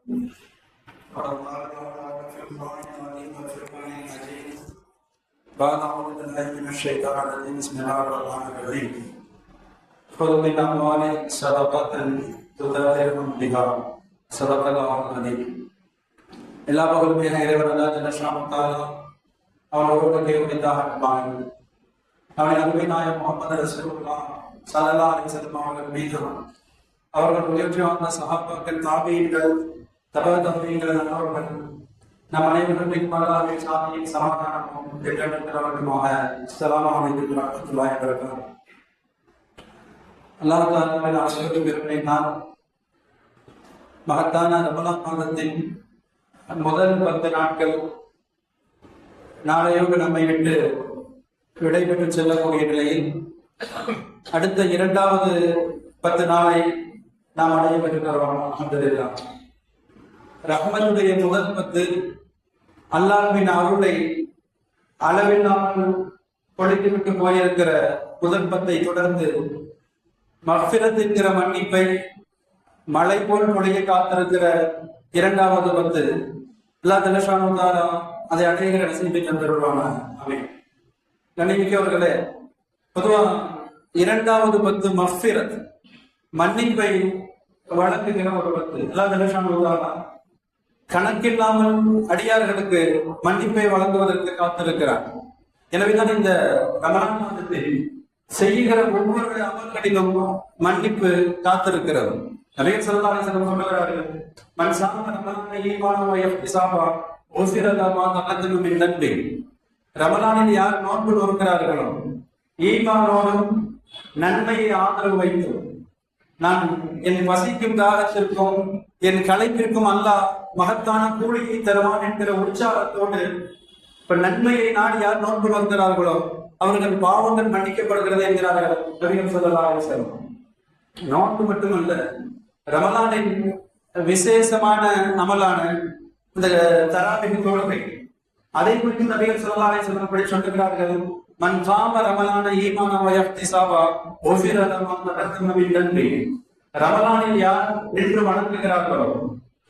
بعد أعوذ بالله من الشيطان الرجيم بسم الله الرحمن الرحيم خذ من أموالهم صدقة تطهرهم بها صدق الله العظيم. எல்லா பகலும் இறைவன் அல்லாஹ் ஜல்ல ஷானஹு அவனோடு கேட்கின்றான். அவன் நபி நாயகம் முஹம்மது ரசூலுல்லாஹ் ஸல்லல்லாஹு அலைஹி வஸல்லம் அவர்கள் மீதும் அவர்கள் உயர்த்தி வந்த சஹாபாக்கள் தாபீன்கள் தபீன்கள் அவர்கள் நம் அனைவருக்கும் மலராவின் சாமியின் சமாதானமும் திட்டமிட்டவர்களுமாக அஸ்ஸலாமு அலைக்கும் வரஹ்மத்துல்லாஹி வபரகாத்துஹு. அல்லாஹ் தஆலாவின் ஆசீர்வாதம் பெறுவதற்காக மகத்தான ரமலான் மாதத்தின் முதல் 10 நாட்கள் நாளையோடு நம்மை விட்டு விடைபெற்று செல்லக்கூடிய நிலையில் அடுத்த 2வது 10 நாளை நாம் அடையப்பட்டிருக்கிறோம். அல்ஹம்துலில்லாஹ். ரஹ்மத்துடைய முதல் 10 அல்லாஹ்வின் அருளை அளவில்லாமல் பொழித்துவிட்டு போயிருக்கிற முதல் 10 தொடர்ந்து மஃபிரத் என்கிற மன்னிப்பை மழை போல் பொழிய காத்திருக்கிற 2வது 10 அல்லாஹ் ஜல்ல ஷானஹு தஆலா அதை அடைகிற நசீபை தந்தருள்வானாக. ஆமீன். கண்ணியமிக்கவர்களே, பொதுவா 2வது 10 மஃபிரத் மன்னிப்பை வழங்குகிற ஒரு 10. அல்லாஹ் ஜல்ல ஷானஹு தஆலா கணக்கில்லாமல் அடியார்களுக்கு மன்னிப்பை வழங்குவதற்கு காத்திருக்கிறார். எனவேதான் இந்த ரமலான் மாதத்தில் செய்கிற ஒவ்வொரு அமல்களிலும் மன்னிப்பு காத்திருக்கிறது. நபிகள் ஸல்லல்லாஹு அலைஹி வஸல்லம் சொல்கிறார்கள், மன் ஸாம ரமலான ஈமானன் வ இஹ்திஸாபா உஃபிர லஹு மா தகத்தம மின் தன்பி. ரமலானில் யார் நோன்பு நோக்கிறார்களோ ஈமானோடும் நன்மையை ஆதரவு வைத்து நான் என் வசிக்கும் தாகத்திற்கும் என் களைப்பிற்கும் அல்லாஹ் மகத்தான கூலியை தருவான் என்கிற உற்சாகத்தோடு இப்ப நன்மையை நாடி யார் நோன்பு நோக்கிறார்களோ அவர்கள் பாவங்கள் மன்னிக்கப்படுகிறது என்கிறார்கள் நபிகள் ஸல்லல்லாஹு அலைஹி வஸல்லம். நோன்பு மட்டுமல்ல, ரமலானின் விசேஷமான அமலான இந்த தராபீஹ் தொழுகை, அதை குறித்து நபிகள் ஸல்லல்லாஹு அலைஹி வஸல்லம் சொல்லுகிறார்கள், மன் காம ரமலான ஈமானன் வ இஹ்திஸாபா உஃபிர லஹு மா தகத்தம மின் தன்பி. ரமலானில் யார் நின்று வணங்குகிறார்களோ,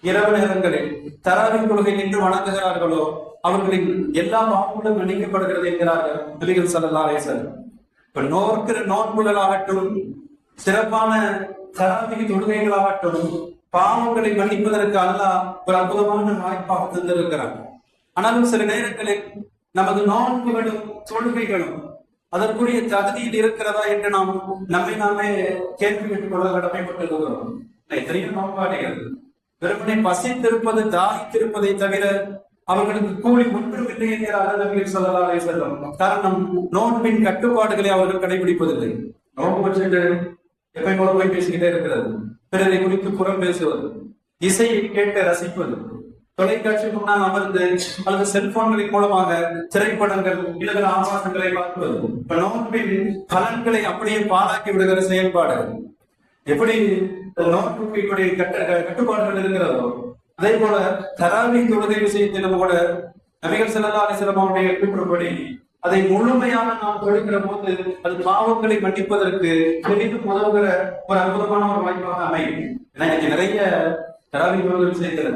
இரவு நேரங்களில் தராபீஹ் தொழுகை நின்று வணங்குகிறார்களோ அவர்களின் எல்லா பாவங்களும் மன்னிக்கப்படுகிறது என்கிறார்கள் நபிகள் ஸல்லல்லாஹு அலைஹி வஸல்லம். இப்ப நோக்கிற நோன்புகளாகட்டும், சிறப்பான தராபீஹ் தொழுகைகளாகட்டும், பாவங்களை மன்னிப்பதற்கு அல்லாஹ் ஒரு அற்புதமான வாய்ப்பாக தந்திருக்கிறார். ஆனாலும் சில நேரங்களில் நமது நோன்புகளும் தொழுகைகளும் அதற்குரிய தகுதியில் இருக்கிறதா என்று நாம் நம்மை நாமே கேள்வி கேட்டுக் கொள்ள கடமைப்பட்டிருக்கிறோம். எத்தனையோ நோன்பாளிகள் வெறுமனே பசித்திருப்பது தாகித்திருப்பதை தவிர அவர்களுக்கு கூலி ஒன்றும் இல்லை என்கிறார்கள் நபிகள் ஸல்லல்லாஹு அலைஹி வஸல்லம். காரணம், நோன்பின் கட்டுப்பாடுகளை அவர்கள் கடைபிடிப்பதில்லை. நோன்பு வச்சுட்டு எப்பயும் போய் பேசிக்கிட்டே இருக்கிறது, பிறரை குறித்து புறம் பேசுவது, இசையை கேட்டு ரசிப்பது, தொலைக்காட்சி முன்னால் அமர்ந்து அல்லது செல்போன்களின் மூலமாக திரைப்படங்கள் இல்லது ஆபாசங்களை பார்ப்பது, நோன்பின் பலன்களை அப்படியே பாழாக்கி விடுகிற செயல்பாடு. எப்படி நோன்புடைய கட்டுப்பாடுகள் இருக்கிறதோ அதே போல தராபீஹ் தொழுகை விஷயத்திலும் கூட நபிகள் ஸல்லல்லாஹு அலைஹி வஸல்லம் அவருடைய கூற்றுப்படி அதை முழுமையாக நாம் தொழுகிற போது அது பாவங்களை மன்னிப்பதற்கு பெரிதும் உதவுகிற ஒரு அற்புதமான ஒரு வாய்ப்பாக அமையும். ஏன்னா இன்னைக்கு நிறைய தராபீஹ் தொழுகை விஷயத்துல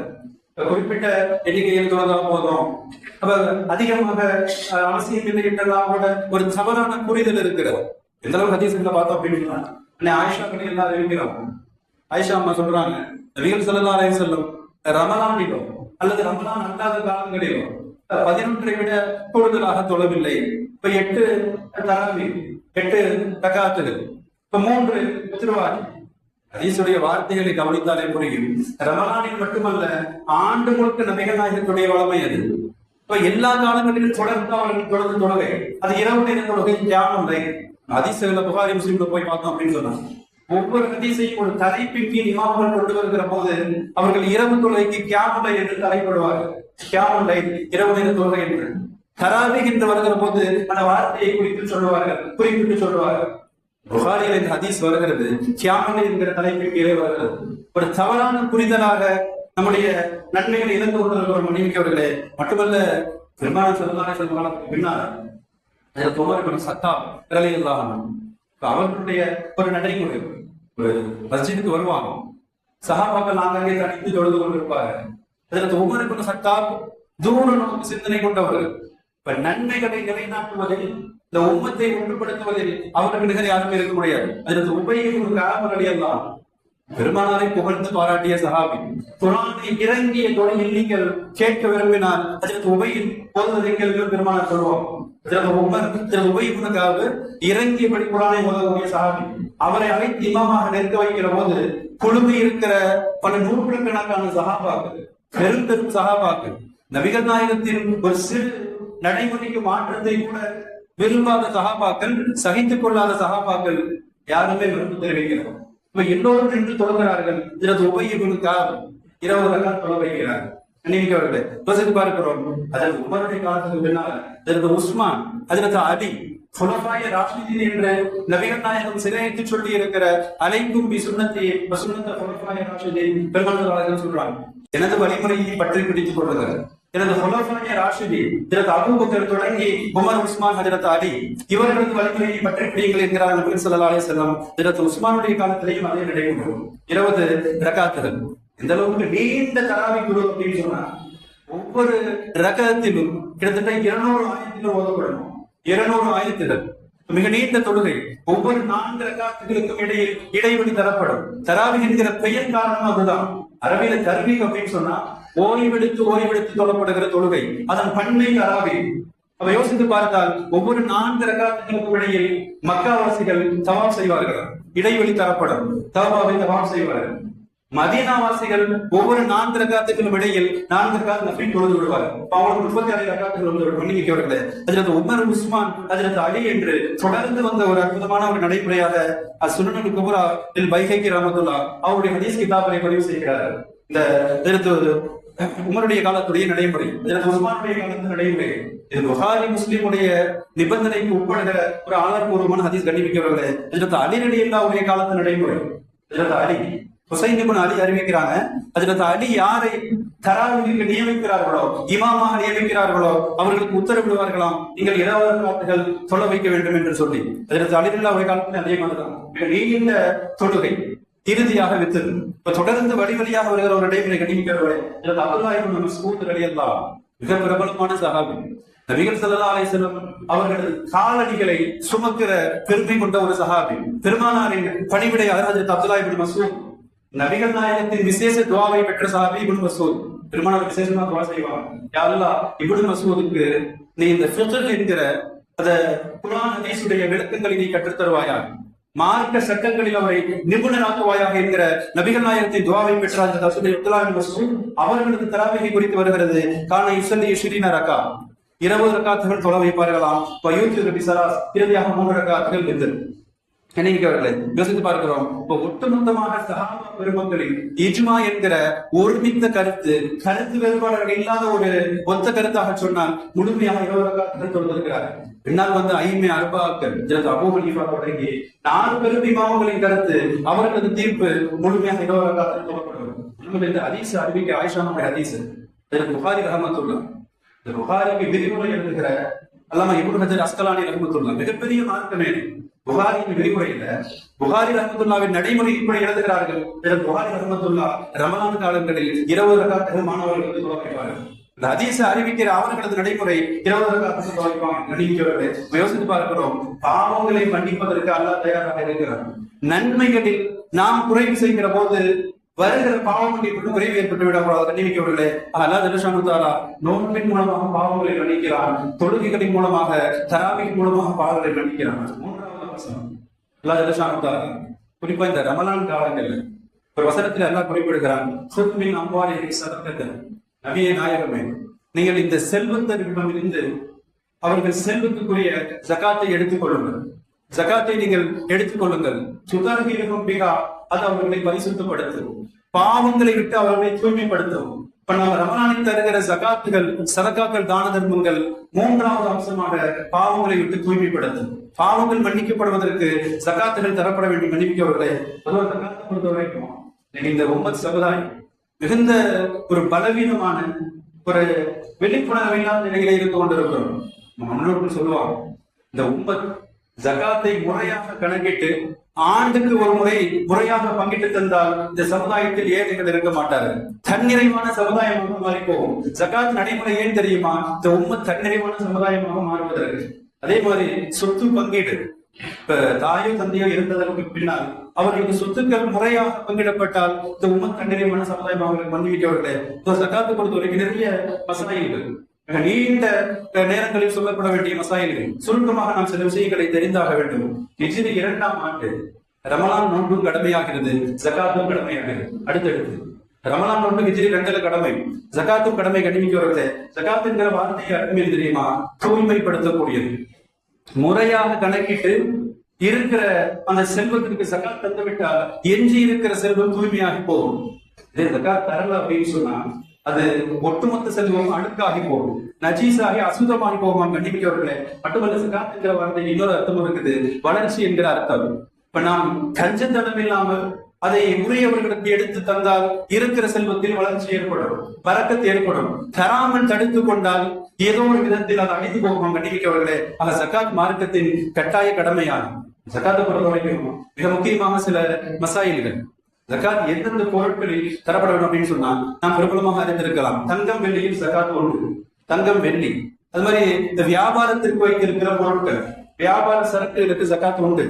குறிப்பிட்ட எண்ணிக்கையில் தொழுதா போதும், அப்ப அதிகமாக அவசியம் இல்லை என்றெல்லாம் கூட ஒரு தவறான புரிதல் இருக்கிறது. எந்த அளவுக்கு ஹதீஸ்களை பார்த்தோம் அப்படின்னா, ஆயிஷா பற்றி எல்லாம் இருக்கிறோம். ஆயிஷா அம்மா சொல்றாங்க, நபிகள் ஸல்லல்லாஹு அலைஹி வஸல்லம் ரமலானிலோ அல்லது ரமலான் அல்லாத காலங்களிலோ 11 விட கூடுதலாக தொழவில்லை. இப்ப 8 தராபீஹ், 8 ரகாத்துகள், இப்ப 3 திருவாரி. ஹதீஸுடைய வார்த்தைகளை கவனித்தாலே புரியும். ரமலானில் மட்டுமல்ல, ஆண்டு முழுக்க நபிகள் நாயகத்துடைய வளமை அது. இப்ப எல்லா காலங்களிலும் தொடர்ந்து அவர்கள் தொடர்ந்து தொழுகை, அது இரவு நேர தொழுகை, தியானம். ஹதீஸ்ல புகாரி முஸ்லிம்ல போய் பார்த்தோம் அப்படின்னு சொன்னாங்க, ஒவ்வொரு ஹதீஸையும் ஒரு தலைப்பின் கீழ் இமாம்கள் கொண்டு வருகிற போது அவர்கள் இரவு தொழுகைக்கு கியாமுல் என்று தலைப்படுவார்கள். கியாமுல் இரவு நேர தொழுகை என்று. தராபீஹ் என்று வருகிற போது அந்த வார்த்தையை குறிப்பிட்டு சொல்லுவார்கள். புகாரியில் இந்த ஹதீஸ் வருகிறது, கியாமுல் என்கிற தலைப்பின் கீழே வருகிறது. ஒரு தவறான புரிதலாக நம்முடைய நன்மைகளை இழந்து கொண்டிருக்கிற மன்னிக்கவர்களே. மட்டுமல்ல, பெருமாள் ஸல்லல்லாஹு அலைஹி வஸல்லம் பின்னால் சத்தா அவர்களுடைய ஒரு நடைமுறை, ஒரு மஸ்ஜிதுக்கு வருவாங்க, சஹாபாக்கள் நாங்களே தனித்து தொழுது கொண்டிருப்பார்கள். அதற்கு உமர் இப்னு கத்தாப் தூர நோக்கு சிந்தனை கொண்டவர்கள். இப்ப நன்மைகளை நிலைநாட்டுவதில், இந்த உம்மத்தை ஒன்றுபடுத்துவதில் அவருக்கு நிகர் யாருமே இருக்க முடியாது. அதற்கு உபயோக காரணங்கள் எல்லாம் பெருமானாரை புகழ்ந்து பாராட்டிய சஹாபி. குர்ஆனை இறங்கிய தொழில் நீங்கள் கேட்க விரும்பினால் அதற்கு உபையின் போதுவதை கேள்விகள் பெருமானார் சொல்லுவோம். உபயோக இறங்கியபடி குர்ஆனை ஓதக்கூடிய சஹாபி. அவரை அழைத்து இமாமாக நிற்க வைக்கிற போது குழுமி இருக்கிற பல நூற்றுக்கணக்கான சஹாபாக்கள், பெரும் பெரும் சஹாபாக்கள், நபிகள் நாயகத்தின் ஒரு சிறு நடைமுறைக்கு மாற்றத்தை கூட விரும்பாத சஹாபாக்கள், சகித்துக் கொள்ளாத சஹாபாக்கள் யாருமே விரும்பு தெரிவிக்கிறோம். இப்ப எல்லோரும் நின்று தொழுகிறார்கள். இதற்கு உபயோகிக்காக 20 ரக்காத் தொழ வைக்கிறார்கள். நினைவுகிறவர்களே, யோசித்து பார்க்கிறோம். அதற்கு உமருடைய காலத்துக்கு பின்னால் அதற்கு உஸ்மான், அதற்கு அலி, குலஃபாய ராஷிதீன் என்ற நபிகள் நாயகம் சிறையிட்டு சொல்லி இருக்கிற அலைக்கும் பி சுன்னத்தி சுன்னத்த குலஃபாய ராஷிதீன் பெருமாள் சொல்றாங்க, எனது வழிமுறையை பற்றி பிடித்துக் கொள்ளுங்கள். எனது குலஃபாய ராஷிதீன் இதற்கு அபூபக்கர் தொடங்கி உமர், உஸ்மான், ஹஜ்ரத் அலி இவர்களது வழிமுறையை பற்றி பிடிங்கள் என்கிறார் நபி ஸல்லல்லாஹு அலைஹி வஸல்லம். இதற்கு உஸ்மானுடைய காலத்திலேயும் அதே நடைபெறும். 20 ரக்காத்துகள். இந்த அளவுக்கு நீண்ட தராவி குரு அப்படின்னு சொன்னா ஒவ்வொரு ரகத்திலும் கிட்டத்தட்ட 200 ஆயத்திலும் ஓதப்படணும். 200 ஆயத்துகள், மிக நீண்ட தொழுகை. ஒவ்வொரு 4 ரக்காத்துகளுக்கும் இடையில் இடைவெளி தரப்படும். தராவி என்கிற பெயர் காரணம் அதுதான். அரபியில தர்வி அப்படின்னு சொன்னா ஓய்வெடுத்து தொழப்படுகிற தொழுகை, அதன் பன்மை தராவி. அப்ப யோசித்து பார்த்தால் ஒவ்வொரு 4 ரக்காத்துகளுக்கும் இடையில் மக்காவாசிகள் தவாப் செய்வார்கள், இடைவெளி தரப்படும். தவாபை தவாப் செய்வார்கள். மதீனாவாசிகள் ஒவ்வொரு 4 ரக்காத்துகளும் இடையில் 4 ரக்காத் நஃபில் தொழுது விடுவார்கள். அவங்களுக்கு 36 ரக்காத்துகள் வந்து பண்ணிக்கிறவர்களே. அதில் உமர், உஸ்மான், அதில் அலி என்று தொடர்ந்து வந்த ஒரு அற்புதமான ஒரு நடைமுறையாக சுனனுல் குப்ரா இல் பைஹகி ரஹ்மத்துல்லாஹ் அவருடைய ஹதீஸ் கிதாபிலே பதிவு செய்கிறார்கள். இந்த உமருடைய காலத்துடைய நடைமுறை, உஸ்மானுடைய காலத்து நடைமுறை, இது புகாரி முஸ்லிமுடைய நிபந்தனைக்கு உட்படுகிற ஒரு ஆதாரபூர்வமான ஹதீஸ் கண்டிப்பிக்கிறவர்களே. இதற்கு அலி ரலியல்லாஹுடைய காலத்து நடைமுறை. இதற்கு அலி ஹுசைன் இப்னு அலி அறிவிக்கிறாங்க, ஹஜ்ரத் அலி யாரை தராவிற்கு நியமிக்கிறார்களோ, இமாமாக நியமிக்கிறார்களோ அவர்களுக்கு உத்தரவிடுவார்களாம், நீங்கள் 20 ரக்காத்துகள் தொழ வைக்க வேண்டும் என்று சொல்லி. ஹஜ்ரத் அலி ரலியல்லாஹுடைய காலத்தில் அதே மாதிரிதான் மிக நீண்ட தொழுகை இறுதியாக வித்தது. இப்ப தொடர்ந்து வழியாக வருகிற ஒரு நடைமுறை கண்டிப்பிக்கிறவர்களே. அப்துல்லாஹ் இப்னு மஸ்ஊத் ரலியல்லாஹு மிக பிரபலமான சஹாபி. நபிகள் ஸல்லல்லாஹு அலைஹி வஸல்லம் அவர்கள் காலடிகளை சுமக்கிற பெருமை கொண்ட ஒரு சஹாபி. பெருமானாரின் பணிவிடை ஹஜ்ரத் அப்துல்லாஹ் இப்னு மஸ்ஊத் நபிகள் நாயகத்தின் விசேஷ துஆவை பெற்ற சஹாபி இப்னு மஸ்ஊத். பெருமானார் விசேஷமா துஆ செய்வாங்க, யா அல்லாஹ் இப்னு மஸ்ஊதுக்கு நீ இந்த ஃபிக்ஹ் என்கிற அந்த குர்ஆன் ஹதீஸுடைய விளக்கங்களை நீ கற்றுத் தருவாயாக, மார்க்க சட்டங்களில் அவரை நிபுணராக்குவாயாக என்கிற நபிகள் நாயகத்தின் துஆவை பெற்ற அப்துல்லாஹ் இப்னு மஸ்ஊத் அவர்களது தராவீஹ் குறித்து வருகிறது. கான யுஸல்லி 20 ரக்கா, 20 ரக்காத்துகள் தொழ வைப்பார்களாம். வயூத்திரு பிஸலாஸ், இறுதியாக 3 ரக்காத்துகள் வித்ர். நினைவுகிறவர்களே, யோசித்து பார்க்கிறோம். இப்போ ஒட்டுமொத்தமாக சஹாபா பெருமக்களின் இஜ்மா என்கிற ஒருமித்த கருத்து வேறுபாடுகள் இல்லாத ஒரு ஒத்த கருத்தாக சொன்னால் முழுமையாக 20 ரக்காத்துகள் தொழுதிருக்கிறார்கள். பின்னால் வந்து ஐமே அர்பாக்கள் அபூ ஹனீஃபா தொடங்கி 4 பெரும் இமாம்களின் கருத்து, அவர்களது தீர்ப்பு முழுமையாக 20 ரக்காத்துகள் தொழப்படும். இந்த ஹதீஸ் அறிவிக்க ஆயிஷாவுடைய ஹதீஸ் புகாரி ரஹ்மத்துல்லாஹ். இந்த புகாரிக்கு விரிவுரை எழுதுகிற அல்லாமா இப்னு ஹஜர் அஸ்கலானி ரஹ்மத்துல்லாஹ் மிகப்பெரிய மார்க்கமே. புகாரியின் விரிவுரையில புகாரி ரஹ்மத்துல்லாஹ்வின் நடைமுறை இப்படி எழுதுகிறார்கள். புகாரி ரஹ்மத்துல்லாஹ் ரமலான் காலங்களில் 20 ரக்காத்துகள் மாணவர்களுக்கு தொழ வைப்பார்கள். இந்த ஹதீஸை அறிவிக்கிற அவர்களது நடைமுறை 20 ரக்காத்துகள் தொழ வைப்பாங்க. நடிக்கிறவர்கள் யோசித்து பார்க்கிறோம். பாவங்களை மன்னிப்பதற்கு அல்லாஹ் தயாராக இருக்கிறார். நன்மைகளில் நாம் குறைவு செய்கிற போது வருகிற பாவங்களை கொண்டு குறைவு ஏற்பட்டு விடக்கூடாது. கண்ணிமிக்கவர்களே, அல்லாஹ் ஜல்லஷானு தஆலா நோன்பின் மூலமாக பாவங்களை மன்னிக்கிறான், தொழுகைகளின் மூலமாக தராவின் மூலமாக பாவங்களை மன்னிக்கிறான். அல்லாஹ் ஜல்லஷானு தஆலா குறிப்பா இந்த ரமலான் காலங்கள்ல ஒரு வசனத்தில் அல்லாஹ் குறிப்பிடுகிறான், சுத்மின் அம்வாலிஹி ஸதகத்தன். நபியே நாயகமே, நீங்கள் இந்த செல்வந்தர்களிடமிருந்து அவர்கள் செல்வத்துக்குரிய ஜகாத்தை எடுத்துக் கொள்ளுங்கள். ஜகாத்தை நீங்கள் எடுத்துக் கொள்ளுங்கள். சுதர்ஹீரஹும் பிஹா, அது அவர்களை பரிசுத்தப்படுத்தும், பாவங்களை விட்டு அவர்களை தூய்மைப்படுத்தும். இப்ப நம்ம ரமலானில் தருகிற ஜகாத்துகள், சதகாக்கள், தான தர்மங்கள் 3வது அம்சமாக பாவங்களை விட்டு தூய்மைப்படுத்தும். பாவங்கள் மன்னிக்கப்படுவதற்கு ஜகாத்துகள் தரப்பட வேண்டும். மன்னிக்கவர்களே, பொதுவாக ஜகாத்தை பொறுத்த வரைக்கும் இந்த உம்மத் சமுதாயம் மிகுந்த ஒரு பலவீனமான ஒரு விழிப்புணர்வு இல்லாத நிலையில இருந்து கொண்டிருக்கிறோம். முன்னோர்கள் சொல்லுவாங்க, இந்த உம்மத் ஜகாத்தை முறையாக கணக்கிட்டு ஆண்டுக்கு ஒரு முறை முறையாக பங்கிட்டு தந்தால் இந்த சமுதாயத்தில் ஏழைகள் இருக்க மாட்டார்கள். தன்னிறைவான சமுதாயமாக மாறி போகும். ஜகாத் நடைமுறை ஏன் தெரியுமா? இந்த உம்மத் தன்னிறைவான சமுதாயமாக மாறுவதற்கு. அதே மாதிரி சொத்து பங்கீடு, இப்ப தாயோ தந்தையோ இருந்ததற்கு பின்னால் அவர்களுக்கு சொத்துக்கள் முறையாக பங்கிடப்பட்டால் இந்த உம்மத் தன்னிறைவான சமுதாயமாக மன்னிவிட்டவர்களே. ஜகாத்து பொறுத்த வரைக்கும் நிறைய மசாயில்கள், நீண்ட நேரங்களில் சொல்லப்பட வேண்டிய மசாயில்கள். சுருக்கமாக நாம் சில விஷயங்களை தெரிந்தாக வேண்டும். ஹிஜ்ரி 2ஆம் ஆண்டு ரமலான் நோன்பு கடமையாகிறது, ஜகாத்தும் கடமையாகிறது. அடுத்தடுத்து ரமலான் நோன்பு ஹிஜ்ரி 2ல கடமை, ஜகாத்தும் கடமை. கண்டிப்பாக ஜகாத் என்கிற வார்த்தையை அர்த்தம் தெரியுமா? தூய்மைப்படுத்தக்கூடியது. முறையாக கணக்கிட்டு இருக்கிற அந்த செல்வத்திற்கு ஜகாத் தந்துவிட்டால் எஞ்சி இருக்கிற செல்வம் தூய்மையாகி போகும். ஜகாத் தரல அப்படின்னு சொன்னா அது ஒட்டுமொத்த செல்வம் அழுக்காகி போகும், நஜீஸாகி அசுத்தமாகி போகும். கண்டிப்பார்களே, மட்டுமல்ல ஜகாத் என்கிற வார்த்தை இன்னொரு அர்த்தம் இருக்குது, வளர்ச்சி என்கிற அர்த்தம். இப்ப நாம் கஞ்சத்தனம் இல்லாமல் அதை உரியவர்களுக்கு எடுத்து தந்தால் இருக்கிற செல்வத்தில் வளர்ச்சி ஏற்படும், பறக்கத்து ஏற்படும். தராமல் தடுத்து கொண்டால் ஏதோ ஒரு விதத்தில் அதை அழித்து போகும். கண்டிப்பார்களே, ஆக ஜகாத் மார்க்கத்தின் கட்டாய கடமையாகும். ஜகாத்தை பொறுத்த வரைக்கும் மிக முக்கியமாக சில மசாயில்கள். ஜகாத் எந்தெந்த பொருட்களில் தரப்பட வேண்டும் அப்படின்னு சொன்னா நாம் பிரபலமாக அறிந்திருக்கலாம். தங்கம் வெள்ளியில் ஜகாத் ஒன்று, தங்கம் வெள்ளி. அது மாதிரி இந்த வியாபாரத்திற்கு வைத்திருக்கிற பொருட்கள், வியாபார சரக்குகளுக்கு ஜகாத் உண்டு.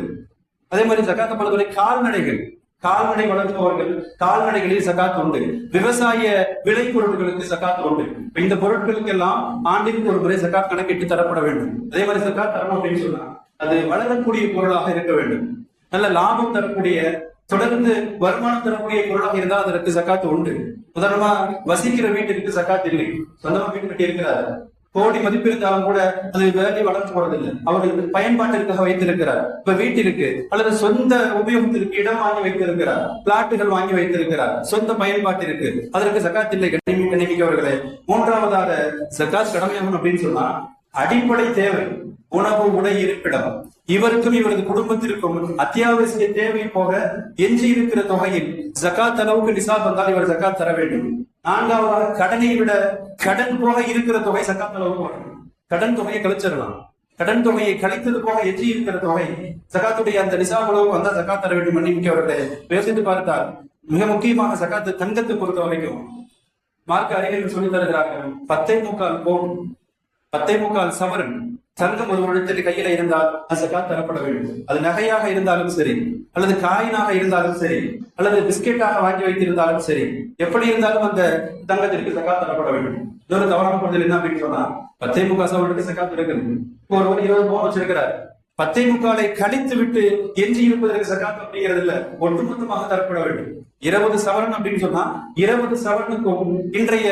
அதே மாதிரி ஜகாத்தை பொறுத்தவரை கால்நடைகள், கால்நடை வளர்ப்பவர்கள் கால்நடைகளில் ஜகாத் உண்டு. விவசாய விளை பொருட்களுக்கு ஜகாத் உண்டு. இந்த பொருட்களுக்கு எல்லாம் ஆண்டிற்கு ஒரு முறை ஜகாத் கணக்கிட்டு தரப்பட வேண்டும். அதே மாதிரி ஜகாத் தரணும் அப்படின்னு சொன்னா அது வளரக்கூடிய பொருளாக இருக்க வேண்டும். நல்ல லாபம் தரக்கூடிய, தொடர்ந்து வருமானம் தரக்கூடிய பொருளாக இருந்தால் அதற்கு ஜகாத் உண்டு. உதாரணமா வசிக்கிற வீட்டிற்கு ஜகாத் இல்லை, சொந்தமா வீட்டு கட்டி இருக்கிறார், கோடி மதிப்பு இருந்தாலும் கூட அது வேலை வளர்த்து போறதில்லை, அவர்கள் பயன்பாட்டிற்காக வைத்திருக்கிறார். இப்ப வீட்டிற்கு அல்லது சொந்த உபயோகத்திற்கு இடம் வாங்கி வைத்திருக்கிறார், பிளாட்டுகள் வாங்கி வைத்திருக்கிறார், சொந்த பயன்பாட்டிற்கு, அதற்கு ஜகாத் இல்லை. கண்ணிமிக்கவர்களே, மூன்றாவதாக ஜகாத் கடமையாகும் அப்படின்னு சொன்னா அடிப்படை தேவை, உணவு, உடை, இருப்பிடம், இவருக்கும் இவரது குடும்பத்திற்கும் அத்தியாவசிய தேவை போக எஞ்சி இருக்கிற தொகையில் ஜகாத் அளவுக்கு நிசாப் வந்தால் இவர் ஜகாத் தர வேண்டும். நான்காவதாக கடனை விட கடன் போக இருக்கிற தொகை ஜகாத் அளவுக்கு வரும். கடன் தொகையை கழிச்சிடலாம், கடன் தொகையை கழித்தது போக எஞ்சி இருக்கிற தொகை ஜகாத்துடைய அந்த நிசாப் அளவுக்கு வந்தா ஜகாத் தர வேண்டும். மன்னிக்கவர்களே, யோசித்து பார்த்தால் மிக முக்கியமாக ஜகாத்து தங்கத்தை பொறுத்த வரைக்கும் மார்க்க அறிஞர்கள் சொல்லி தருகிறார்கள். 10.25 பவுன், 10.25 சவரன் தங்கம் ஒரு வருடத்திற்கு கையில இருந்தால் அது ஜகாத் தரப்பட வேண்டும். அது நகையாக இருந்தாலும் சரி, அல்லது காயினாக இருந்தாலும் சரி, அல்லது பிஸ்கெட்டாக வாங்கி வைத்திருந்தாலும் சரி, எப்படி இருந்தாலும் அந்த தங்கத்திற்கு ஜகாத் தரப்பட வேண்டும். இன்னொரு தவறான பொருள் என்ன அப்படின்னு சொன்னா 10.25 சவரனுக்கு ஜகாத் இருக்குது. ஒருவர் 20 பவுன் வச்சிருக்கிறார், 10.25 கழித்து விட்டு எஞ்சி இருப்பதற்கு ஜகாத் அப்படிங்கிறது இல்ல, ஒட்டுமொத்தமாக தரப்பட வேண்டும். 20 சவரன் அப்படின்னு சொன்னா 20 சவரனுக்கும் இன்றைய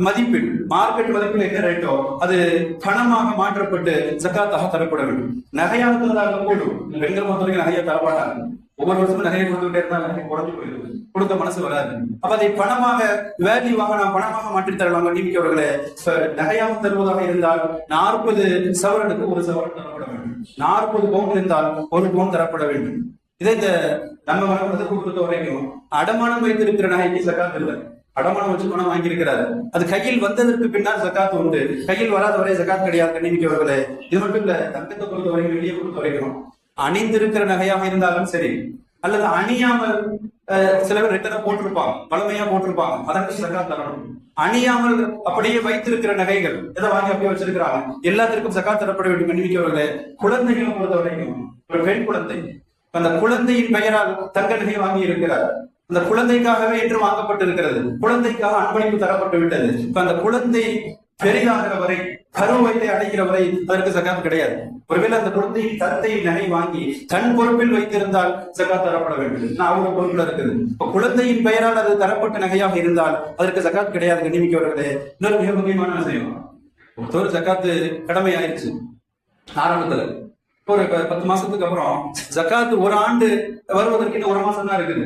மதிப்பில், மார்க்கெட் மதிப்பில் என்ன ரேட்டோ அது பணமாக மாற்றப்பட்டு ஜகாத்தாக தரப்பட வேண்டும். நகையாக தந்தாலும் கூடும், பெண்கள் பொறுத்தவரைக்கும் நகையை தரப்பட்டாங்க. ஒவ்வொரு வருஷமும் நகையை கொடுத்துட்டே இருந்தால் நகை குறைஞ்சு போயிடுது, கொடுக்க மனசு வராது. அப்ப அதை பணமாக வேல்யூவாக நாம் பணமாக மாற்றி தரலாம். கண்டிப்பார்களே, நகையாக தருவதாக இருந்தால் 40 சவரனுக்கு 1 சவரன் தரப்பட வேண்டும். 40 பவுன் இருந்தால் 1 பவுன் தரப்பட வேண்டும். இதை இந்த நம்ம வழக்கத்தை பொறுத்த வரைக்கும் அடமானம் வைத்திருக்கிற நகைக்கு ஜகாத் இல்லை. அடமானம் வச்சு பணம் வாங்கியிருக்கிறாரு, அது கையில் வந்ததற்கு பின்னால் ஜகாத் உண்டு, கையில் வராத வரை ஜகாத் கிடையாது. கண்ணிமிக்கவர்களே, இது மட்டும் இல்ல, தங்கத்தை பொறுத்த வரைக்கும், வெளியே பொறுத்த வரைக்கும் அணிந்திருக்கிற நகையாக இருந்தாலும் சரி, அல்லது அணியாமல் சில பேர் ரெட்டரை போட்டிருப்பாங்க, பழமையா போட்டிருப்பாங்க, அதற்கு ஜகாத் தரணும். அணியாமல் அப்படியே வைத்திருக்கிற நகைகள் எதை வாங்கி அப்படியே வச்சிருக்கிறாங்க, எல்லாத்திற்கும் ஜகாத் தரப்பட வேண்டும். கண்ணிமிக்கவர்களே, குழந்தைகளை பொறுத்த வரைக்கும் ஒரு பெண் குழந்தை, அந்த குழந்தையின் பெயரால் தங்க நகை வாங்கி இருக்கிறார், அந்த குழந்தைக்காகவே என்று வாங்கப்பட்டிருக்கிறது, குழந்தைக்காக அன்பளிப்பு தரப்பட்டு விட்டது. இப்ப அந்த குழந்தை பெரிதாகிற வரை, பருவத்தை அடைகிற வரை அதற்கு ஜகாத் கிடையாது. ஒருவேளை அந்த குழந்தையின் தந்தை நகை வாங்கி தன் பொறுப்பில் வைத்திருந்தால் ஜகாத் தரப்பட வேண்டும். அவங்க பொறுப்புல இருக்குது. இப்ப குழந்தையின் பெயரால் அது தரப்பட்ட நகையாக இருந்தால் அதற்கு ஜகாத் கிடையாது. கண்ணிமிக்கவர்களே, இன்னொரு மிக முக்கியமான விஷயம், ஒரு ஜகாத்து கடமை ஆயிடுச்சு ஆரம்பத்துல, ஒரு 10 மாசத்துக்கு அப்புறம் ஜகாத் ஒரு ஆண்டு வருவதற்கு இன்னும் 1 மாசம் தான் இருக்குது.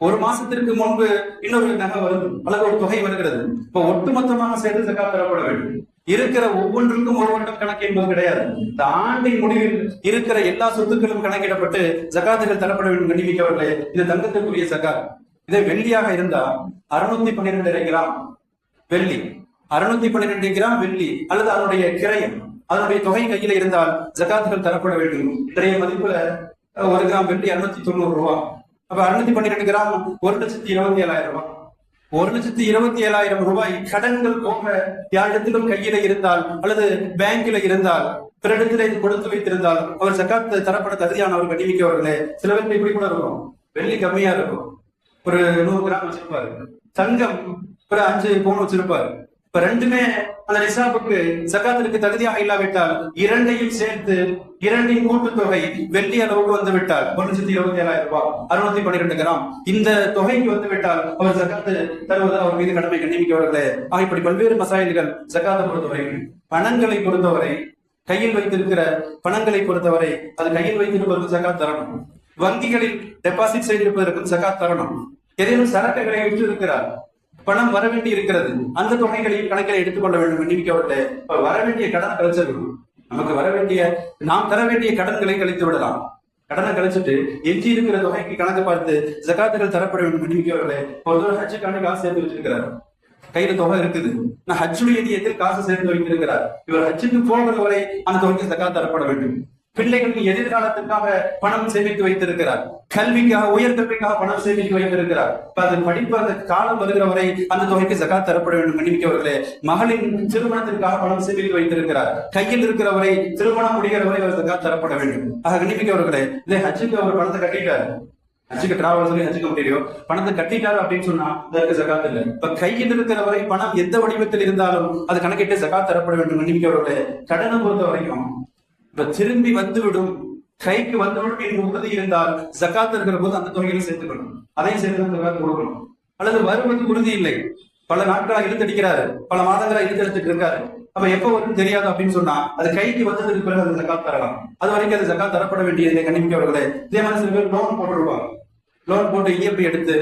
1 மாசத்திற்கு முன்பு இன்னொரு நகை வருது, அல்லது ஒரு தொகை வருகிறது. இப்ப ஒட்டுமொத்தமாக சேர்த்து ஜகாத் தரப்பட வேண்டும். இருக்கிற ஒவ்வொன்றுக்கும் 1 வருடம் கணக்கு என்பது கிடையாது. இந்த ஆண்டின் முடிவில் இருக்கிற எல்லா சொத்துக்களும் கணக்கிடப்பட்டு ஜகாத்துகள் தரப்பட வேண்டும். கண்டிப்பார்களே, இது தங்கத்திற்குரிய ஜகாத். இதே வெள்ளியாக இருந்தா 612 கிராம் வெள்ளி, 612 கிராம் வெள்ளி அல்லது அதனுடைய கிரயம் அதனுடைய தொகை கையில இருந்தால் ஜகாத்துகள் தரப்பட வேண்டும். இன்றைய மதிப்புல 1 கிராம் வெள்ளி 290 ரூபாய். அப்ப 612 கிராம் 1,27,000 ரூபாய். 1,27,000 ரூபாய் கடன்கள் போக யாரிடத்திலும் கையில இருந்தால் அல்லது பேங்க்ல இருந்தால் பிறரிடத்திலே கொடுத்து வைத்திருந்தால் அவர் ஜகாத் தரப்பட தகுதியானவர் கண்டிமிக்கவர்களே. சில பேருக்கு இப்படி கூட இருக்கும், வெள்ளி கம்மியா இருக்கும், ஒரு 100 கிராம் வச்சிருப்பாரு, தங்கம் ஒரு 5 பவுன் வச்சிருப்பாரு. இப்ப ரெண்டுமே அந்த நிசாபுக்கு ஜகாத்திற்கு தகுதியாக இல்லாவிட்டால் இரண்டையும் சேர்த்து இரண்டின் கூட்டுத்தொகை வெள்ளி அளவுக்கு வந்து விட்டால் 1,27,000 ரூபாய் 612 கிராம் இந்த தொகைக்கு வந்து விட்டால் அவர் ஜகாத்து தருவது அவர் மீது கடமை கண்டிமிக்கவர்களே. இப்படி பல்வேறு மசாயல்கள் ஜகாத்தை பொறுத்தவரை, பணங்களை பொறுத்தவரை, கையில் வைத்திருக்கிற பணங்களை பொறுத்தவரை அது கையில் வைத்திருப்பதற்கு ஜகாத் தரணும். வங்கிகளில் டெபாசிட் செய்திருப்பதற்கு ஜகாத் தரணும். ஏதேனும் சரக்குகளை விற்று இருக்கிறார், பணம் வர வேண்டி இருக்கிறது, அந்த தொகைகளையும் கணக்கில் எடுத்துக்கொள்ள வேண்டும். கண்டிப்பாக வர வேண்டிய கடன் கழிச்சிருக்கணும். நமக்கு வர வேண்டிய, நாம் தர வேண்டிய கடன்களை கழித்து விடலாம். கடனை கழிச்சுட்டு எஞ்சி இருக்கிற தொகைக்கு கணக்கு பார்த்து ஜகாத்துகள் தரப்பட வேண்டும். கண்டிப்பாக ஒரு ஹஜ்ஜுக்கான காசு சேர்த்து வச்சிருக்கிறார், கையில தொகை இருக்குது, நான் ஹஜ்ஜுடைய நியத்தில் காசு சேர்த்து வைத்திருக்கிறார். இவர் ஹஜ்ஜுக்கு போகிற வரை அந்த தொகைக்கு ஜகாத் தரப்பட வேண்டும். பிள்ளைகளுக்கு எதிர்காலத்திற்காக பணம் சேமித்து வைத்திருக்கிறார், கல்விக்காக, உயர்கல்விக்காக பணம் சேமித்து வைத்திருக்கிறார். அது படிப்பு அந்த காலம் வருகிற வரை அந்த தொகைக்கு ஜகாத் தரப்பட வேண்டும். கண்டிப்பார்களே, மகளின் திருமணத்திற்காக பணம் சேமித்து வைத்திருக்கிறார், கையில் இருக்கிற வரை, திருமணம் முடிகிற வரை அவர் ஜகாத் தரப்பட வேண்டும். கண்டிப்பார்களே, இதே ஹஜ்ஜுக்கு அவர் பணத்தை கட்டிட்டார், ஹஜ்ஜுக்கு டிராவல் சொல்லி ஹஜ்ஜுக்கு முடியும் பணத்தை கட்டிட்டாரு அப்படின்னு சொன்னா அதற்கு ஜகாத் இல்லை. இப்ப கையில் இருக்கிற வரை பணம் எந்த வடிவத்தில் இருந்தாலும் அது கணக்கிட்டு ஜகாத் தரப்பட வேண்டும். கண்டிப்பார்களே, கடனை பொறுத்த வரைக்கும் இப்ப திரும்பி வந்துவிடும், கைக்கு வந்துவிடும் என்று உறுதி இருந்தால் ஜகாத் இருக்கிற போது அந்த தொகையில சேர்த்துக்கணும், அதையும் சேர்த்து ஜகாத் கொடுக்கணும். அல்லது வருவது உறுதி இல்லை, பல நாட்களா இழுத்தடிக்கிறாரு, பல மாதங்களா இழுத்தெடுத்துட்டு இருக்காரு, அப்ப எப்ப வரும் தெரியாது அப்படின்னு சொன்னா அது கைக்கு வந்ததுக்கு பிறகு அது ஜகாத் தரலாம். அது வரைக்கும் அது ஜகாத் தரப்பட வேண்டியது. கண்டிப்பார்களே, இதே மாதிரி சில பேர் லோன் போட்டுருவாங்க, லோன் போட்டு இஎம்ஐ எடுத்து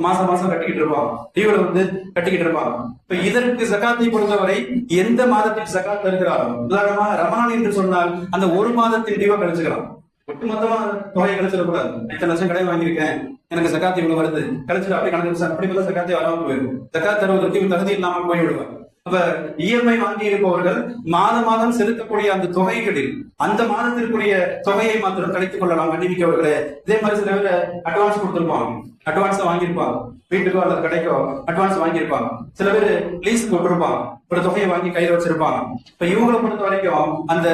மாசம் மாசம் கட்டிக்கிட்டு இருப்பாங்க, டிவில வந்து கட்டிக்கிட்டு இருப்பாங்க. இப்ப இதற்கு ஜகாத்தை பொறுத்தவரை எந்த மாதத்தில் ஜகாத் தருகிறாரோ, உதாரணமா ரமலான் என்று சொன்னால் அந்த ஒரு மாதத்தின் டிவா கழிச்சுக்கலாம், ஒட்டுமொத்தமா தொகையை கழிச்சிடக்கூடாது. இத்தனை லட்சம் கடை வாங்கியிருக்கேன், எனக்கு ஜகாத் இவ்வளவு வருது, கழிச்சிட்டு அப்படி கணக்கு அப்படி ஜகாத்தை வராமல் போயிடும், ஜகாத் தருவதற்கு தகுதி இல்லாமல் போய்விடுவார். அப்ப இஎம்ஐ வாங்கி இருப்பவர்கள் மாதம் மாதம் செலுத்தக்கூடிய அந்த தொகைகளில் அந்த மாதத்திற்குரிய தொகையை மாத்திரம் கழித்துக் கொள்ளலாம். கண்டிப்பார்களே, இதே மாதிரி சில பேர் அட்வான்ஸ் கொடுத்திருப்பாங்க, அட்வான்ஸ் வாங்கியிருப்பாங்க, வீட்டுக்கோ அல்லது கடைக்கோ அட்வான்ஸ் வாங்கியிருப்பாங்க. சில பேர் லீஸ் போட்டிருப்பாங்க, ஒரு தொகையை வாங்கி கையில வச்சிருப்பாங்க. இப்ப இவங்களை பொறுத்த வரைக்கும் அந்த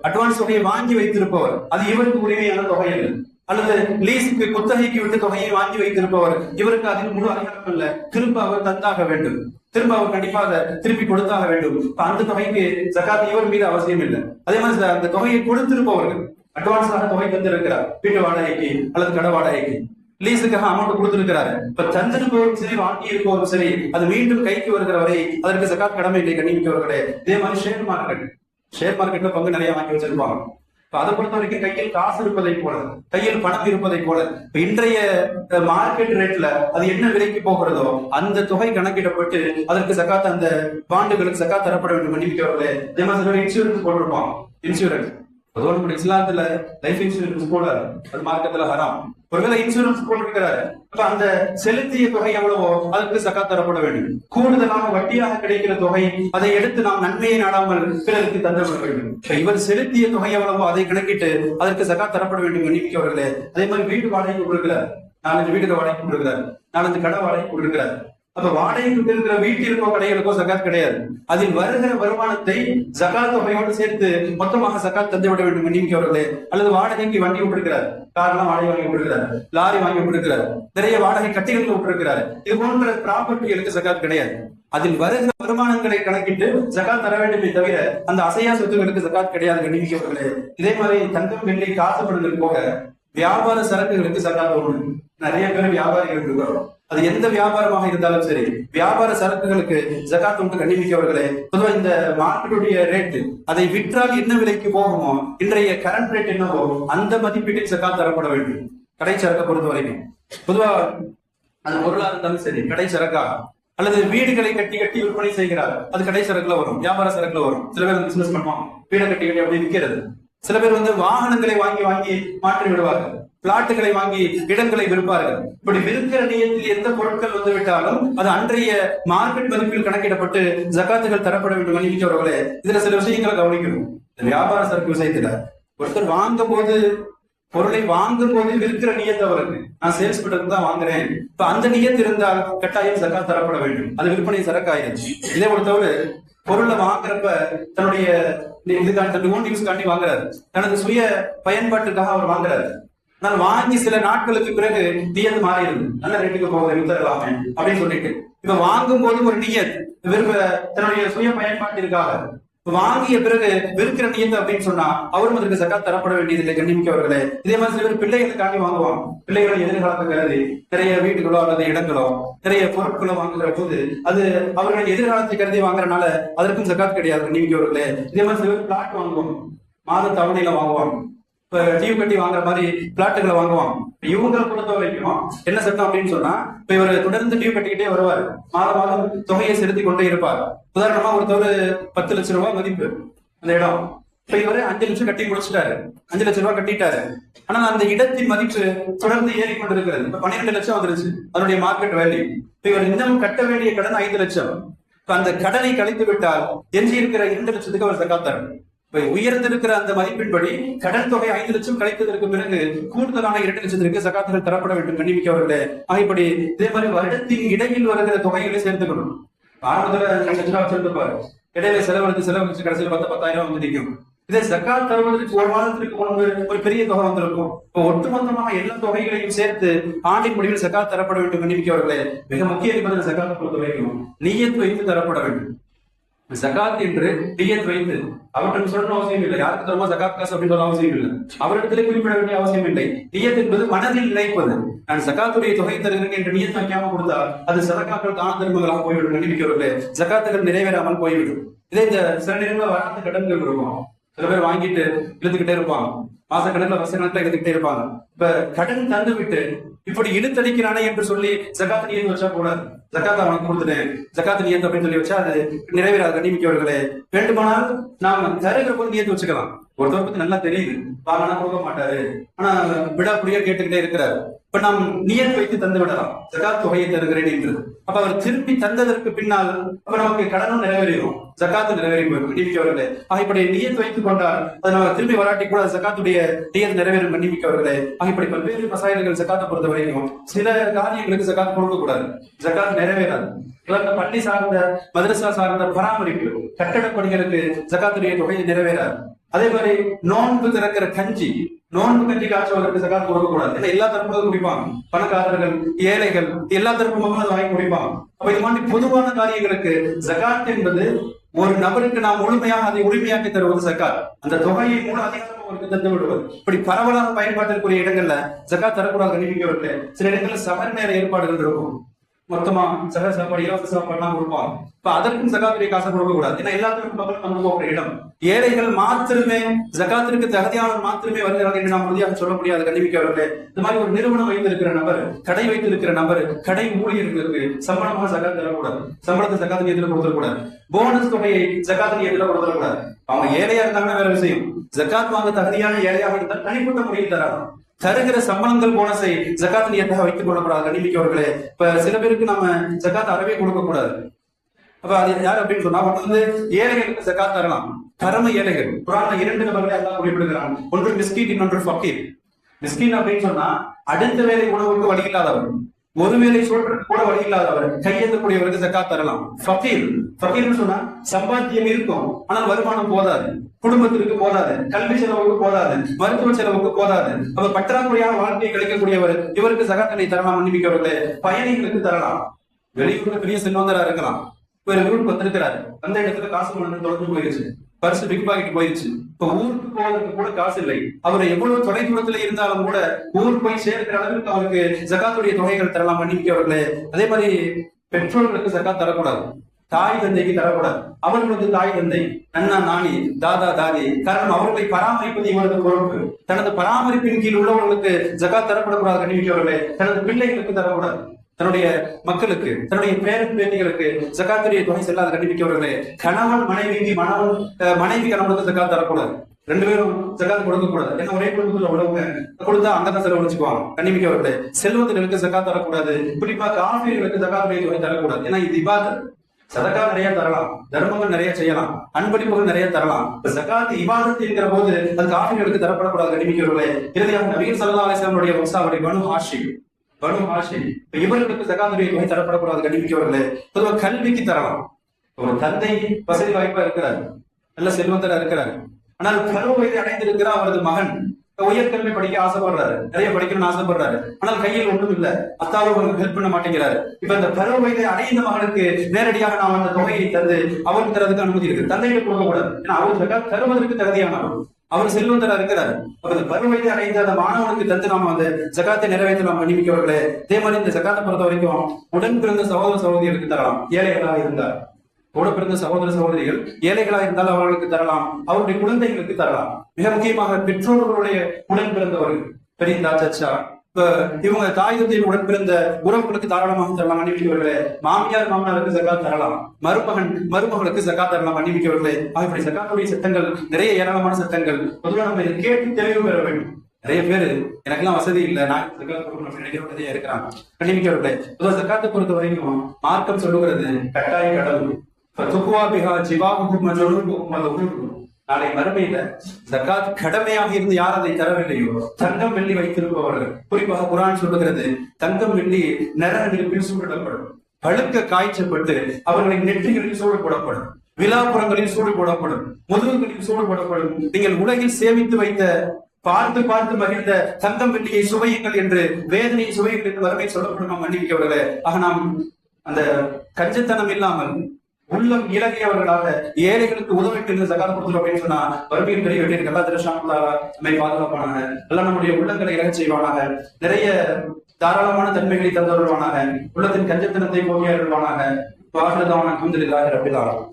அட்வான்ஸ் தொகையை வாங்கி வைத்திருப்பவர் அது இவருக்கு உரிமையான தொகை இல்லை, அல்லது லீஸுக்கு குத்தகைக்கு விட்டு தொகையை வாங்கி வைத்திருப்பவர் இவருக்கு அதில் முழு அதிகாரம் இல்லை, திரும்ப அவர் தந்தாக வேண்டும், திரும்ப அவர் கண்டிப்பாக திருப்பி கொடுத்தாக வேண்டும். அந்த தொகைக்கு ஜகாத் இவர் மீது அவசியம் இல்லை. அதே மாதிரி அந்த தொகையை கொடுத்திருப்பவர்கள் அட்வான்ஸாக தொகை தந்திருக்கிறார், வீட்டு வாடகைக்கு அல்லது கடை வாடகைக்கு, லீஸுக்காக அமௌண்ட் கொடுத்திருக்கிறாரு. இப்ப தந்திருப்பவரும் சரி, வாங்கி இருப்பவரும் சரி, அது மீண்டும் கைக்கு வருகிற வரை அதற்கு ஜகாத் கடமை இல்லை. கண்டிப்பார்களே, இதே மாதிரி ஷேர் மார்க்கெட்ல பங்கு நிறைய வாங்கி வச்சிருப்பாங்க. அதை பொறுத்த வரைக்கும் கையில் காசு இருப்பதை போல, கையில் பணம் இருப்பதை போல, இன்றைய மார்க்கெட் ரேட்ல அது என்ன விலைக்கு போகிறதோ அந்த தொகை கணக்கிடப்பட்டு அதற்கு ஜகாத், அந்த பாண்டுகளுக்கு ஜகாத் தரப்பட வேண்டும். கண்டிப்பார்களே, இதே மாதிரி இன்சூரன்ஸ் போட்டிருப்பாங்க, இன்சூரன்ஸ் பொதுவாக நம்ம இஸ்லாத்துல லைஃப் இன்சூரன்ஸ் போடாது, அது மார்க்கத்துல ஹராம். ஒருவேளை இன்சூரன்ஸ் போட்டிருக்கிறாரு, அப்ப அந்த செலுத்திய தொகை எவ்வளவோ அதற்கு ஜகாத் தரப்பட வேண்டும். கூடுதலாக வட்டியாக கிடைக்கிற தொகை அதை எடுத்து நாம் நன்மையை நாடாமல் பிறருக்கு தந்துவிட வேண்டும். இவர் செலுத்திய தொகை எவ்வளவோ அதை கணக்கிட்டு அதற்கு ஜகாத் தரப்பட வேண்டும். எண்ணிக்கையவர்களே, அதே மாதிரி வீட்டு வாடகை கொடுக்கிறார், 4 வீட்டுக்கு வாடகை கொடுக்கிறார், 4 கடை வாடகை கொடுக்கிறார். அப்ப வாடகைக்கு இருக்கிற வீட்டிற்கோ கடைகளுக்கோ ஜகாத் கிடையாது. அதில் வருகிற வருமானத்தை ஜகாத் தொகையோடு சேர்த்து மொத்தமாக ஜகாத் தந்துவிட வேண்டும். எண்ணிக்கையவர்களே, அல்லது வாடகைக்கு வண்டி விட்டுருக்கிறார், கார்லாம் வாடகை வாங்கி விட்டுருக்கிறார், லாரி வாங்கி விட்டுருக்கிறார், நிறைய வாடகை கட்டிகள் விட்டுருக்கிறார், இது போன்ற ப்ராப்பர்ட்டிகளுக்கு ஜகாத் கிடையாது. அதில் வருகிற வருமானங்களை கணக்கிட்டு ஜகாத் தர வேண்டுமே தவிர அந்த அசையா சொத்துக்களுக்கு ஜகாத் கிடையாது. கண்டிப்பார்களே, இதே மாதிரி தங்கம் வெள்ளி காசுபடுதல் போக வியாபார சரக்குகளுக்கு ஜகாத் உண்டு. நிறைய பேர் வியாபாரிகள் இருக்கிறோம், அது எந்த வியாபாரமாக இருந்தாலும் சரி, வியாபார சரக்குகளுக்கு ஜகாத் உண்டு. கண்டிப்பார்களே, பொதுவாக இந்த மார்க்கெட்டுடைய ரேட்டு, அதை விற்றால் என்ன விலைக்கு போகுமோ, இன்றைய கரண்ட் ரேட் என்னவோ அந்த மதிப்பீட்டில் ஜகாத் தரப்பட வேண்டும். கடை சரக்கை பொறுத்த வரைக்கும் பொதுவா அது பொருளாக இருந்தாலும் சரி, கடை சரக்கா அல்லது வீடுகளை கட்டி கட்டி விற்பனை செய்கிறார், அது கடை சரக்குல வரும், வியாபார சரக்குல வரும். சில பேர் பிசினஸ் பண்ணுவாங்க, வீடை கட்டி கட்டி அப்படி விற்கிறது, சில பேர் வாகனங்களை வாங்கி வாங்கி மாற்றி விடுவார்கள், பிளாட்டுகளை வாங்கி இடங்களை விற்பார்கள். இப்படி விற்கிற நியத்தில் எந்த பொருட்கள் விட்டாலும் அது அன்றைய மார்க்கெட் மதிப்பில் கணக்கிடப்பட்டு ஜகாத்துகள் தரப்பட வேண்டும். மன்னிக்கிறவர்களே, இதுல சில விஷயங்களை கவனிக்கணும். வியாபார சரக்கு விஷயத்துல ஒருத்தர் வாங்கும் போது, பொருளை வாங்கும் போது விற்கிற நியத்து அவருக்கு, நான் சேல்ஸ் பண்றதுக்கு தான் வாங்குறேன், இப்ப அந்த நியத்து இருந்தால் கட்டாயம் ஜகாத் தரப்பட வேண்டும். அது விற்பனை சரக்கு ஆயிடுச்சு. இதே பொறுத்தவரை பொருளை வாங்குறப்ப தன்னுடைய இதுக்காண்டி ஓன் யூஸ் காண்டி வாங்குறாரு, தனது சுய பயன்பாட்டுக்காக அவர் வாங்குறாரு. நான் வாங்கி சில நாட்களுக்கு பிறகு நியத்து மாறிடுது, நல்ல ரேட்டுக்கு போகுது வித்தரலாமே அப்படின்னு சொல்லிட்டு இப்ப வாங்கும் போது ஒரு நியத் தன்னுடைய சுய பயன்பாட்டிற்காக வாங்கிய பிறகு விற்கிற நியத்து அப்படின்னு சொன்னா அவரும் அதற்கு ஜகாத் தரப்பட வேண்டியதில்லை. கண்ணிமிக்கவர்களே, இதே மாதிரி சில பேர் பிள்ளைகளுக்காண்டி வாங்குவாங்க. பிள்ளைகளை எதிர்காலத்தை கருதி நிறைய வீடுகளோ அல்லது இடங்களோ நிறைய பொருட்களோ வாங்குகிற போது அது அவர்களின் எதிர்காலத்தை கருதி வாங்குறதுனால அதற்கும் ஜகாத் கிடையாது. கண்ணிமிக்கவர்களே, இதே மாதிரி சில பேர் பிளாட் வாங்குவாங்க, மாத தவணையில வாங்குவாங்க, இப்ப டியூ கட்டி வாங்குற மாதிரி பிளாட்டுகளை வாங்குவாங்க. இவங்களை பொறுத்த வரைக்கும் என்ன சட்டம் அப்படின்னு சொன்னா, இப்ப இவர் தொடர்ந்து டியூ கட்டிக்கிட்டே வருவார், மாதம் மாதம் தொகையை செலுத்தி கொண்டே இருப்பார். உதாரணமா ஒருத்தவர் 10 லட்சம் ரூபாய் மதிப்பு அந்த இடம், இப்ப இவரு 5 லட்சம் கட்டி முடிச்சுட்டாரு, 5 லட்சம் ரூபாய் கட்டிட்டாரு. ஆனா அந்த இடத்தின் மதிப்பு தொடர்ந்து ஏறிக்கொண்டிருக்கிறது. இப்ப 12 லட்சம் வந்துருச்சு அதனுடைய மார்க்கெட் வேல்யூ. இப்ப இவர் இன்னும் கட்ட வேண்டிய கடன் 5 லட்சம். இப்ப அந்த கடனை கழித்து விட்டால் எஞ்சி இருக்கிற 2 லட்சத்துக்கு அவர் ஜகாத் தரணும். உயர்ந்திருக்கிற அந்த மதிப்பின்படி கடன் தொகை 5 லட்சம் கிடைத்ததற்கு பிறகு கூடுதலான 2 லட்சத்திற்கு ஜகாத்துகள் தரப்பட வேண்டும். கண்ணிமிக்கவர்களே, இப்படி இதே மாதிரி வருடத்தின் இடையில் வருகிற தொகைகளை சேர்த்துக்கணும். ஆரம்பத்துல 2 லட்சம் ரூபாய் வச்சிருப்பாரு, இடையில செலவழிச்சு கடைசியில் 10,000 நிற்கும். இதே ஜகாத் தருவதற்கு ஒரு மாதத்திற்கு முன்பு ஒரு பெரிய தொகை வந்திருக்கும். இப்போ ஒட்டுமொத்தமாக எல்லா தொகைகளையும் சேர்த்து ஆண்டின் முடிவில் ஜகாத் தரப்பட வேண்டும். கண்ணிமிக்கவர்களே, மிக முக்கிய என்பதில் ஜகாத் பொறுத்த வரைக்கும் நியத் வைத்து தரப்பட வேண்டும். ஜகாத் என்று நியத் வைத்து அவர்கிட்ட சொல்லணும் அவசியம் இல்லை. யாருக்கு தருமா ஜகாத் காசு அப்படின்னு சொல்ல அவசியம் இல்லை, அவரிடத்திலே குறிப்பிட வேண்டிய அவசியம் இல்லை. நியத் என்பது மனதில் நினைப்பது. நான் ஜகாத்துடைய தொகை தருகிறேன் என்று நியத் வைக்காம கொடுத்தால் அது சதகாக்கள் தான தர்மங்களாக போய்விடும். கண்டிப்பாக ஜகாத்துகள் நிறைவேறாமல் போய்விடும். இதே இந்த சில நேரங்களில் வராத கடன்கள் இருக்கும், சில பேர் வாங்கிட்டு இழுத்துக்கிட்டே இருப்பாங்க, மாச கணக்குல வருஷ கணக்குல எடுத்துக்கிட்டே இருப்பாங்க. இப்ப கடன் தந்து விட்டு இப்படி இழுத்தடிக்கிறானே என்று சொல்லி ஜகாத் நியத்து வச்சா கூடாது. ஜகாத் அவனுக்கு கொடுத்துட்டேன், ஜகாத் நியத்து அப்படின்னு சொல்லி வச்சா அது நிறைவேறாது. கண்ணிமிக்கவர்களே, வேண்டுமானால் நாம தருகிற போது நியத்து வச்சுக்கலாம். ஒருத்தர் பத்தி நல்லா தெரியுது, வாங்கினா கொடுக்க மாட்டாரு, ஆனா விடாப்புடியா கேட்டுக்கிட்டே இருக்கிறாரு. இப்ப நாம் நியத் வைத்து தந்து விடலாம், ஜகாத் தொகையை தருகிறேன் என்று. அப்ப அவர் திரும்பி தந்ததற்கு பின்னால் அப்ப நமக்கு கடனும் நிறைவேறும், ஜகாத்து நிறைவேறி போயிடும். கண்ணிமிக்கவர்களே, இப்படி நியத் வைத்துக் கொண்டால் அது நம்ம திரும்பி வராட்டி கூட ஜகாத்துடைய நியத் நிறைவேறும். கண்ணிமிக்கவர்களே, இப்படி பல்வேறு மசாயல்கள் ஜகாத்தை பொறுத்த வரைக்கும் சில காரியங்களுக்கு ஜகாத் கொடுக்க கூடாது, ஜகாத் நிறைவேறாது. பள்ளி சார்ந்த மதரசா சார்ந்த பராமரிப்பு கட்டட பணிகளுக்கு ஜகாத்துடைய தொகையை நிறைவேறாது. அதே மாதிரி நோன்பு திறக்கிற கஞ்சி, நோன்பு கஞ்சி காய்ச்சுவதற்கு ஜகாத் கொடுக்க கூடாது. ஏன்னா எல்லா தரப்பும் குடிப்பாங்க, பணக்காரர்கள் ஏழைகள் எல்லா தரப்பு மக்களும் வாங்கி குடிப்பாங்க. அப்ப இது மாதிரி பொதுவான காரியங்களுக்கு ஜகாத் என்பது ஒரு நபருக்கு நாம் முழுமையாக அதை உரிமையாக்கி தருவது ஜகாத். அந்த தொகையை மூல அதிகாரம் அவருக்கு தந்து விடுவது. இப்படி பரவலாக பயன்பாட்டிற்குரிய இடங்கள்ல ஜகாத் தரக்கூடாது. கண்டிப்பாக சில இடங்கள்ல சமர் நேர ஏற்பாடுகள் இருக்கும், மொத்தமா சக சாப்பாடு இலவச சாப்பாடுலாம் கொடுப்பாங்க. இப்ப அதற்கும் ஜகாத்துடைய காசை கொடுக்க கூடாது. ஏன்னா எல்லாத்துக்கும் பக்கம் நம்ம போகிற இடம், ஏழைகள் மாத்திரமே ஜகாத்திற்கு தகுதியானவர் மாத்திரமே வருகிறார்கள் என்று நாம் உறுதியாக சொல்ல முடியாது. கண்டிப்பாக இந்த மாதிரி ஒரு நிறுவனம் வைத்திருக்கிற நபர், கடை வைத்திருக்கிற நபர், கடை ஊழியர்களுக்கு சம்பளமாக ஜகாத் தரக்கூடாது, சம்பளத்தை ஜகாத் நியத்துல கொடுத்துடக்கூடாது, போனஸ் தொகையை ஜகாத் நியத்துல கொடுத்துடக்கூடாது. அவங்க ஏழையா இருந்தாங்கன்னா வேற விஷயம், ஜகாத் வாங்க தகுதியான ஏழையாக இருந்தால் தனிப்பட்ட முறையில் தரலாம். தருகிற சம்பளங்கள் போனஸை ஜகாத் நியத்தாக வைத்துக் கொள்ளக்கூடாது. கண்ணிமிக்கவர்களே, இப்ப சில பேருக்கு நம்ம ஜகாத் அறவே கொடுக்க கூடாது. அப்ப அது யார் அப்படின்னு சொன்னா, ஏழைகளுக்கு ஜகாத் தரலாம். பரம ஏழைகள், குர்ஆன்ல 2 நபர்களை அல்லாஹ் குறிப்பிடுகிறான், ஒன்று மிஸ்கீன், இன்னொன்று ஃபகீர். மிஸ்கீன் அப்படின்னு சொன்னா அடுத்த வேலை உணவுக்கு வழி இல்லாதவர், ஒரு வேலை சொல்றதுக்கு கூட வழி இல்லாதவர், கையெழுத்தக்கூடியவருக்கு ஜகாத் தரலாம். ஃபகீர்னு சொன்னா சம்பாத்தியம் இருக்கும் ஆனால் வருமானம் போதாது, குடும்பத்திற்கு போதாது, கல்வி செலவுக்கு போதாது, மருத்துவ செலவுக்கு போதாது, அப்ப பற்றாக்குறையான வாழ்க்கையை கிடைக்கக்கூடியவர், இவருக்கு ஜகாத்தினை தரலாம். மன்னிக்கவர்களே, பயணிகளுக்கு தரலாம். வெளியூர்ல பெரிய செல்வந்தரா இருக்கலாம், ஒரு ஊருக்கு வந்திருக்கிறாரு, அந்த இடத்துல காசு மண்ணு தொலைஞ்சு போயிருச்சு, பரிசு பிக் பாக்கெட் போயிருச்சு, இப்ப ஊருக்கு போவதற்கு கூட காசு இல்லை, அவர் எவ்வளவு தொலை தூரத்துல இருந்தாலும் கூட ஊருக்கு போய் சேர்க்கிற அளவுக்கு அவருக்கு ஜகாத்துடைய தொகைகள் தரலாம். மன்னிக்கவர்களே, அதே மாதிரி பெற்றோர்களுக்கு ஜகாத் தரக்கூடாது, தாய் தந்தைக்கு தரக்கூடாது. அவர்களுக்கு தாய் தந்தை, அண்ணா நாணி, தாதா தாதி, காரணம் அவர்களை பராமரிப்பது இவரது பொறுப்பு. தனது பராமரிப்பின் கீழ் உள்ளவர்களுக்கு ஜகாத் தரப்படக்கூடாது. கண்டிப்பாக தனது பிள்ளைகளுக்கு தரக்கூடாது, தன்னுடைய மக்களுக்கு, தன்னுடைய பேரன் பேட்டிகளுக்கு ஜகாத்துடைய தொகை செல்லாத. கண்டிப்பாக கணவன் மனைவிக்கு, மனைவி கணவனுக்கு ஜகாத் தரக்கூடாது. ரெண்டு பேரும் ஜக்காத் கொடுக்க கூடாது. ஏன்னா ஒரே குடும்பத்துல உள்ளவங்க கொடுத்தா அங்கதான் செலவழிச்சுக்குவாங்க. கண்ணிமிக்கவர்களே, செல்வத்திற்கு ஜக்காத் தரக்கூடாது. குறிப்பா காஃபிர்களுக்கு ஜக்காத்துடைய தொகை தரக்கூடாது. ஏன்னா இது இபாதத். சதக்கா நிறைய தரலாம், தர்மங்கள் நிறைய செய்யலாம், அன்பளிப்புகள் நிறைய தரலாம். ஜக்காத் இபாதத் என்கிற போது அது காஃபிர்களுக்கு தரப்படக்கூடாது. கண்ணிமிக்கவர்களே, இறுதியாக நபிகள் ஸல்லல்லாஹு அலைஹி வஸல்லம் உடைய வம்சாவளி பனு ஹாஷிம் இவர்களுக்கு ஜக்காத்துடைய தொகை தரப்படக்கூடாது. கண்ணிமிக்கவர்களே, பொதுவாக கல்விக்கு தரலாம். ஒரு தந்தை வசதி வாய்ப்பா இருக்கிறார், நல்ல செல்வந்தரா இருக்கிறார், ஆனால் பருவ வயதை அடைந்திருக்கிற அவரது மகன் உயர்கல்வி படிக்க ஆசைப்படுறாரு, நிறைய படிக்கணும்னு ஆசைப்படுறாரு, ஆனால் கையில் ஒன்றும் இல்ல, அத்தாவும் அவருக்கு ஹெல்ப் பண்ண மாட்டேங்கிறாரு. இப்ப இந்த பருவ வயதை அடைந்த மகனுக்கு நேரடியாக நாம் அந்த தொகையை தந்து அவருக்கு தரதுக்கு அனுமதி இருக்கு. தந்தைக்கு கொடுக்க கூடாது. ஏன்னா அவர் ஜக்காத் தருவதற்கு தகுதியானவர், அவர் செல்வந்தரா இருக்கிறார். அப்ப இந்த பருவ வயதை அடைந்த அந்த மாணவனுக்கு தந்து நாம அந்த ஜக்காத்தை நிறைவேற்றலாம். கண்ணிமிக்கவர்களே, அதே மாதிரி இந்த ஜக்காத்தை பொறுத்த வரைக்கும் உடன் பிறந்த சகோதர சகோதரிகளுக்கு தரலாம். ஏழைகளாக இருந்தார், கூட பிறந்த சகோதர சகோதரிகள் ஏழைகளா இருந்தால் அவர்களுக்கு தரலாம், அவருடைய குழந்தைகளுக்கு தரலாம். மிக முக்கியமாக பெற்றோர்களுடைய உடன் பிறந்தவர்கள், பெரியதா சச்சா, இவங்க தாயுதத்தின் உடன் பிறந்த உறவுகளுக்கு தாராளமாக தரலாம். அணிவிக்கவர்களே, மாமியார் மாமனாருக்கு ஜக்காத் தரலாம், மருமகளுக்கு ஜக்காத் தரலாம். அணிவிக்கவர்களே, இப்படி ஜக்காத்துடைய சட்டங்கள் நிறைய ஏராளமான சட்டங்கள். பொதுவாக நம்ம இதை கேட்டு தெளிவு பெற வேண்டும். நிறைய பேரு எனக்கெல்லாம் வசதி இல்லை, நான் ஜக்காத் கொடுக்கணும் நினைக்கிறதே இருக்கிறாங்க. கண்ணிமிக்கவர்களே, பொதுவாக ஜக்காத்தை பொறுத்த வரைக்கும் மார்க்கம் சொல்லுகிறது கட்டாய கடவுள். நாளை மறுமையில ஜக்காத் கடமையாக இருந்து யார் அதை தரவில்லையோ, தங்கம் வெள்ளி வைத்திருப்பவர்கள், குறிப்பாக குர்ஆன் சொல்லுகிறது, தங்கம் வெள்ளி நரக நெருப்பில் சூடிடப்படும், பழுக்க காய்ச்சப்பட்டு அவர்களின் நெற்றிகளில் சூடு போடப்படும், விழாப்புறங்களில் சூடு போடப்படும், முதுகுகளில் சூடு போடப்படும். நீங்கள் உலகில் சேமித்து வைத்த பார்த்து பார்த்து மகிழ்ந்த தங்கம் வெள்ளியை சுவையுங்கள் என்று, வேதனையை சுவையுங்கள் என்று வறுமை சொல்லப்படும். நாம் மன்னிக்கவர்களே, ஆக நாம் அந்த கஞ்சத்தனம் இல்லாமல் உள்ளம் இலகியவர்களாக ஏழைகளுக்கு உதவிட்டு ஜக்காத் கொடுத்துரும் அப்படின்னு சொன்னா வறுமையில் பெரிய வெற்றி. எல்லா திருஷாமத்தாரா நம்மை பாதுகாப்பானாங்க, எல்லாம் நம்முடைய உள்ளங்களை இலக செய்வானாக, நிறைய தாராளமான தன்மைகளை தந்தவர்களானாக, உள்ளத்தின் கஞ்சத்தனத்தை போக்கியவர்களானாக. வாஹிரதான அல்ஹம்துலில்லாஹி ரப்பில் ஆலமீன்.